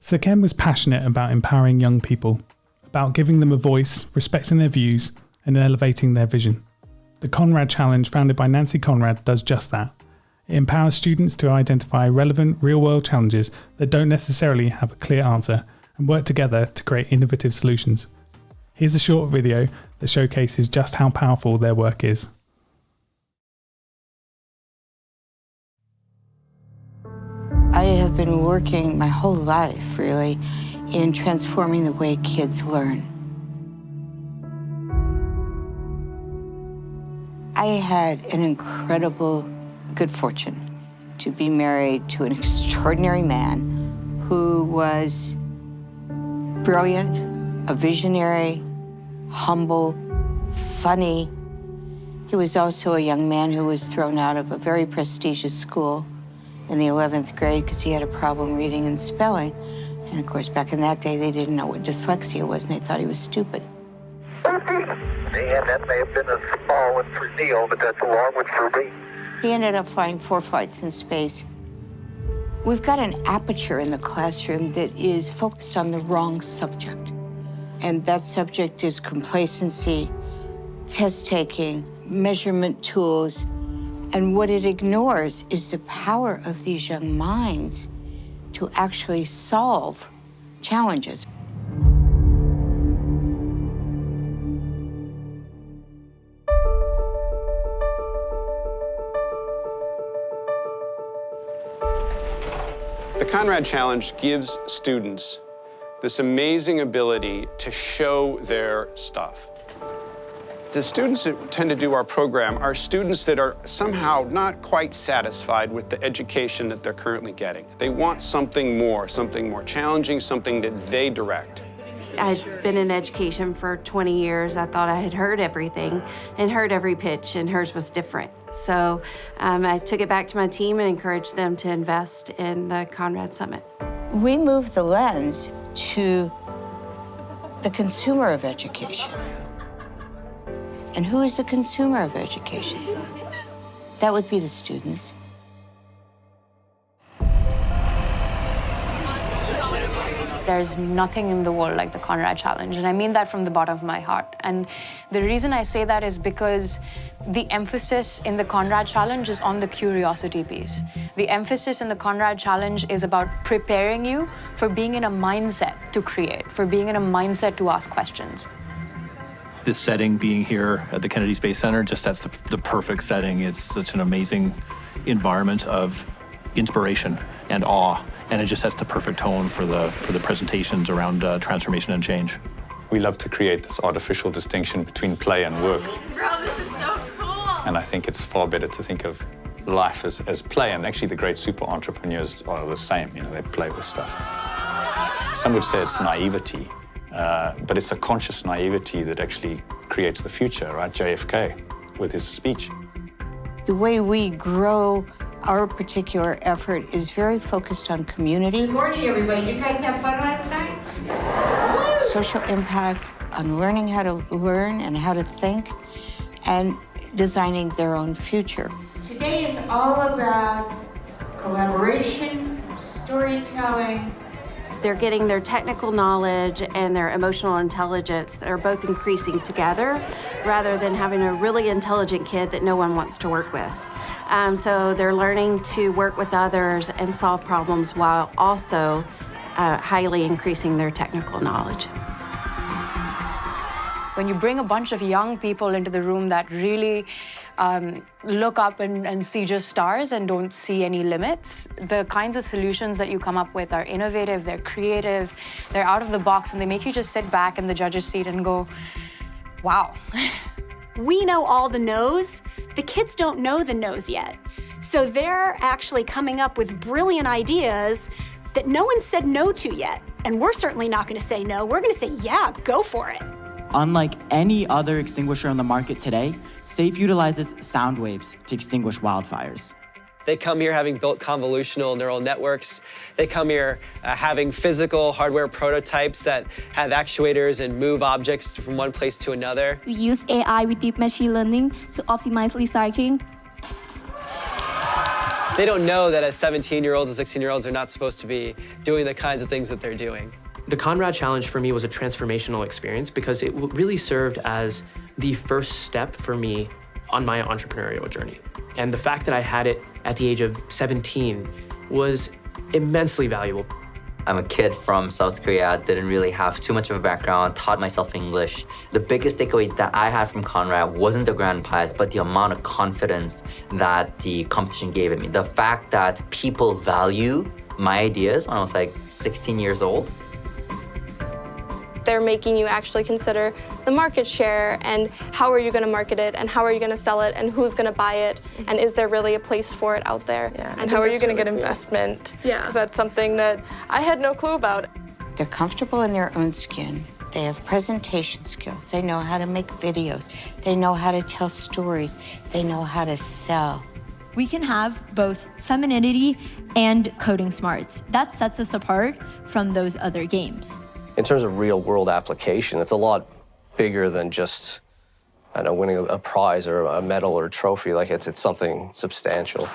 So Ken was passionate about empowering young people, about giving them a voice, respecting their views, and elevating their vision. The Conrad Challenge, founded by Nancy Conrad, does just that. It empowers students to identify relevant real-world challenges that don't necessarily have a clear answer and work together to create innovative solutions. Here's a short video that showcases just how powerful their work is. I have been working my whole life, really, in transforming the way kids learn. I had an incredible good fortune to be married to an extraordinary man who was brilliant, a visionary, humble, funny. He was also a young man who was thrown out of a very prestigious school in the 11th grade because he had a problem reading and spelling. And of course, back in that day, they didn't know what dyslexia was, and they thought he was stupid. And that may have been a small one for Neil, but that's a long one for me. He ended up flying 4 flights in space. We've got an aperture in the classroom that is focused on the wrong subject. And that subject is complacency, test-taking, measurement tools. And what it ignores is the power of these young minds to actually solve challenges. The Conrad Challenge gives students this amazing ability to show their stuff. The students that tend to do our program are students that are somehow not quite satisfied with the education that they're currently getting. They want something more challenging, something that they direct. I'd been in education for 20 years. I thought I had heard everything and heard every pitch, and hers was different. So I took it back to my team and encouraged them to invest in the Conrad Summit. We moved the lens to the consumer of education. And who is the consumer of education? That would be the students. There's nothing in the world like the Conrad Challenge, and I mean that from the bottom of my heart. And the reason I say that is because the emphasis in the Conrad Challenge is on the curiosity piece. The emphasis in the Conrad Challenge is about preparing you for being in a mindset to create, for being in a mindset to ask questions. This setting, being here at the Kennedy Space Center, just that's the perfect setting. It's such an amazing environment of inspiration and awe, and it just sets the perfect tone for the presentations around transformation and change. We love to create this artificial distinction between play and work. Bro, this is so cool! And I think it's far better to think of life as play, and actually the great super entrepreneurs are the same, you know, they play with stuff. Some would say it's naivety, but it's a conscious naivety that actually creates the future, right? JFK with his speech. The way we grow our particular effort is very focused on community. Good morning, everybody. Did you guys have fun last night? Social impact on learning how to learn and how to think and designing their own future. Today is all about collaboration, storytelling. They're getting their technical knowledge and their emotional intelligence that are both increasing together rather than having a really intelligent kid that no one wants to work with. So they're learning to work with others and solve problems while also highly increasing their technical knowledge. When you bring a bunch of young people into the room that really look up and see just stars and don't see any limits, the kinds of solutions that you come up with are innovative, they're creative, they're out of the box, and they make you just sit back in the judge's seat and go, wow. We know all the no's. The kids don't know the no's yet. So they're actually coming up with brilliant ideas that no one said no to yet. And we're certainly not gonna say no. We're gonna say, yeah, go for it. Unlike any other extinguisher on the market today, SAFE utilizes sound waves to extinguish wildfires. They come here having built convolutional neural networks. They come here having physical hardware prototypes that have actuators and move objects from one place to another. We use AI with deep machine learning to optimize recycling. They don't know that as 17-year-olds and 16-year-olds are not supposed to be doing the kinds of things that they're doing. The Conrad Challenge for me was a transformational experience because it really served as the first step for me on my entrepreneurial journey. And the fact that I had it at the age of 17 was immensely valuable. I'm a kid from South Korea, didn't really have too much of a background, taught myself English. The biggest takeaway that I had from Conrad wasn't the grand prize, but the amount of confidence that the competition gave me. The fact that people value my ideas when I was like 16 years old. They're making you actually consider the market share and how are you going to market it and how are you going to sell it and who's going to buy it and is there really a place for it out there? Yeah, and how are you going to get investment? Yeah. Because that's something that I had no clue about. They're comfortable in their own skin. They have presentation skills. They know how to make videos. They know how to tell stories. They know how to sell. We can have both femininity and coding smarts. That sets us apart from those other games. In terms of real-world application, it's a lot bigger than just, I don't know, winning a prize or a medal or a trophy. Like, it's something substantial.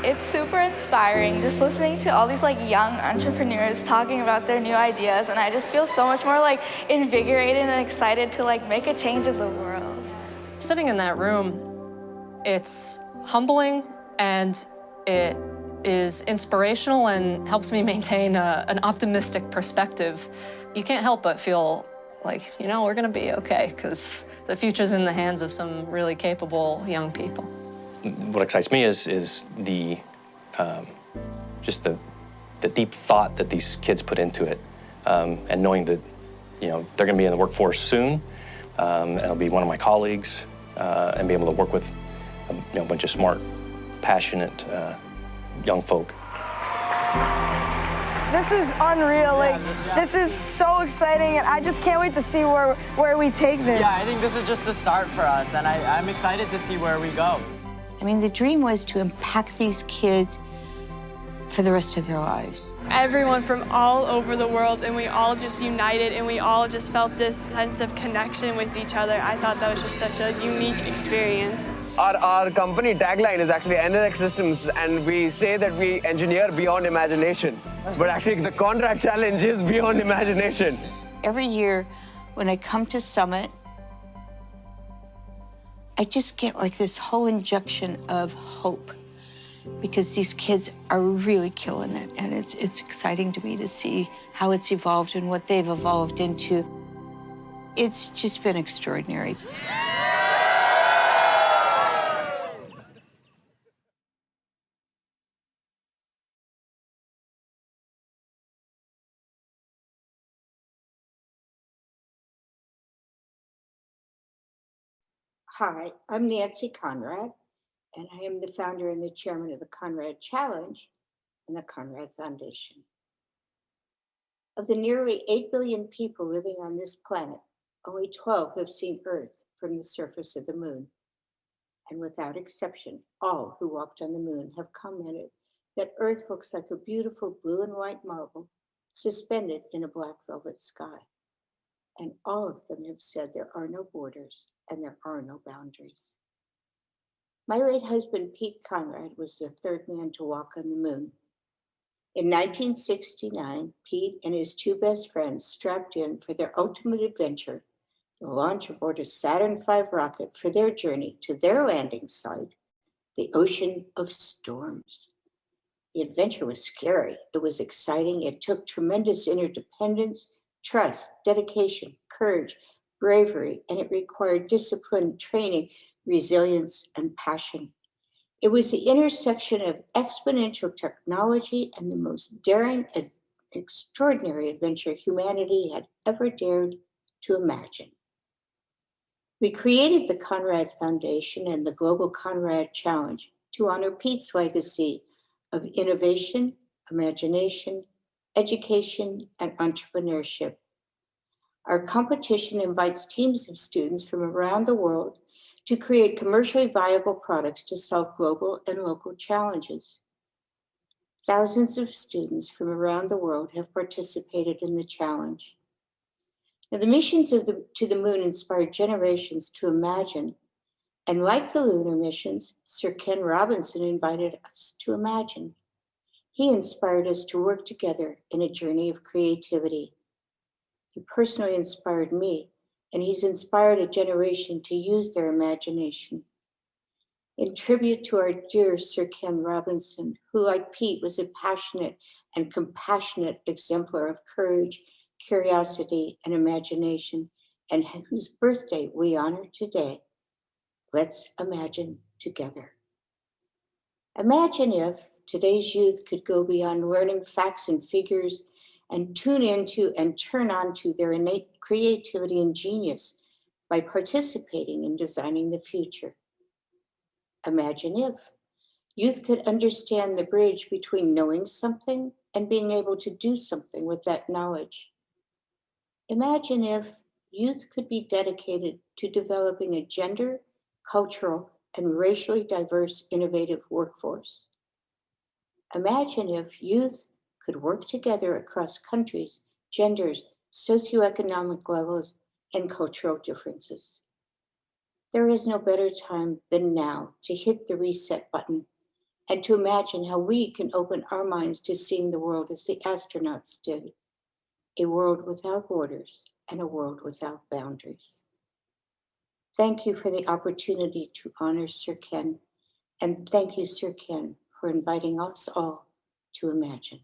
It's super inspiring just listening to all these young entrepreneurs talking about their new ideas, and I just feel so much more invigorated and excited to make a change in the world. Sitting in that room, it's humbling and it is inspirational and helps me maintain an optimistic perspective. You can't help but feel like, we're gonna be okay, because the future's in the hands of some really capable young people. What excites me is the just the deep thought that these kids put into it, and knowing that they're gonna be in the workforce soon, and I'll be one of my colleagues, and be able to work with a bunch of smart, passionate young folk. This is unreal. This is so exciting, and I just can't wait to see where we take this. Yeah, I think this is just the start for us, and I'm excited to see where we go. I mean, the dream was to impact these kids for the rest of their lives. Everyone from all over the world, and we all just united, and we all just felt this sense of connection with each other. I thought that was just such a unique experience. Our company tagline is actually NLX Systems, and we say that we engineer beyond imagination. But actually, the Conrad Challenge is beyond imagination. Every year, when I come to Summit, I just get this whole injection of hope, because these kids are really killing it, and it's exciting to me to see how it's evolved and what they've evolved into. It's just been extraordinary. Hi, I'm Nancy Conrad, and I am the founder and the chairman of the Conrad Challenge and the Conrad Foundation. Of the nearly 8 billion people living on this planet, only 12 have seen Earth from the surface of the moon. And without exception, all who walked on the moon have commented that Earth looks like a beautiful blue and white marble suspended in a black velvet sky. And all of them have said there are no borders and there are no boundaries. My late husband, Pete Conrad, was the third man to walk on the moon. In 1969, Pete and his two best friends strapped in for their ultimate adventure, the launch aboard a Saturn V rocket for their journey to their landing site, the ocean of storms. The adventure was scary. It was exciting. It took tremendous interdependence, trust, dedication, courage, bravery, and it required discipline, training, resilience, and passion. It was the intersection of exponential technology and the most daring and extraordinary adventure humanity had ever dared to imagine. We created the Conrad Foundation and the Global Conrad Challenge to honor Pete's legacy of innovation, imagination, education, and entrepreneurship. Our competition invites teams of students from around the world to create commercially viable products to solve global and local challenges. Thousands of students from around the world have participated in the challenge. Now, the missions to the moon inspired generations to imagine And like the lunar missions, Sir Ken Robinson invited us to imagine. He inspired us to work together in a journey of creativity. He personally inspired me, and he's inspired a generation to use their imagination. In tribute to our dear Sir Ken Robinson, who, like Pete, was a passionate and compassionate exemplar of courage, curiosity, and imagination, and whose birthday we honor today, let's imagine together. Imagine if today's youth could go beyond learning facts and figures and tune into and turn on to their innate creativity and genius by participating in designing the future. Imagine if youth could understand the bridge between knowing something and being able to do something with that knowledge. Imagine if youth could be dedicated to developing a gender, cultural, and racially diverse innovative workforce. Imagine if youth could work together across countries, genders, socioeconomic levels, and cultural differences. There is no better time than now to hit the reset button and to imagine how we can open our minds to seeing the world as the astronauts did, a world without borders and a world without boundaries. Thank you for the opportunity to honor Sir Ken, and thank you, Sir Ken, for inviting us all to imagine.